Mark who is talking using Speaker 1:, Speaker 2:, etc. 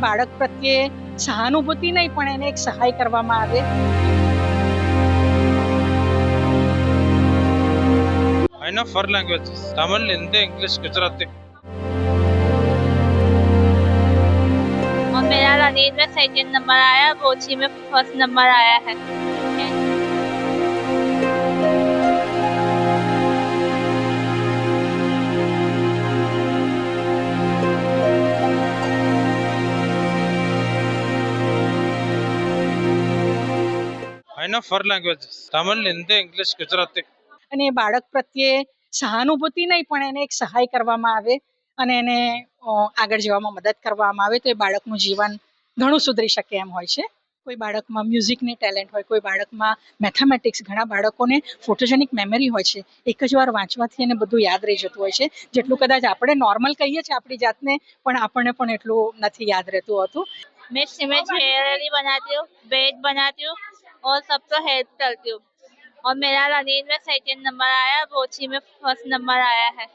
Speaker 1: બાળક પ્રત્યે સહાનુભૂતિ નહીં પણ એને એક સહાય કરવામાં આવે.
Speaker 2: I know 4 languages: Tamil, Hindi, English, Gujarati.
Speaker 3: और मेरा गणित में सेकंड नंबर आया, बोची में फर्स्ट नंबर आया है.
Speaker 2: I know 4 languages: Tamil, Hindi, English, Gujarati.
Speaker 1: અને બાળક પ્રત્યે સહાનુભૂતિ નહીં પણ એને એક સહાય કરવામાં આવે અને એને આગળ જવામાં મદદ કરવામાં આવે તો એ બાળકનું જીવન ઘણું સુધરી શકે એમ હોય છે. કોઈ બાળકમાં મ્યુઝિકની ટેલેન્ટ હોય, કોઈ બાળકમાં મેથેમેટિક્સ, ઘણા બાળકોને ફોટોજેનિક મેમરી હોય છે. એક જ વાર વાંચવાથી એને બધું યાદ રહી જતું હોય છે, જેટલું કદાચ આપણે નોર્મલ કહીએ છીએ આપણી જાતને, પણ આપણને પણ એટલું નથી યાદ રહેતું હોતું.
Speaker 3: मैं ज्वेलरी बनाती हूँ, बेड बनाती हूँ और सबको हेल्प करती हूँ. और मेरा गणित में सेकंड नंबर आया, बोची में फर्स्ट नंबर आया है.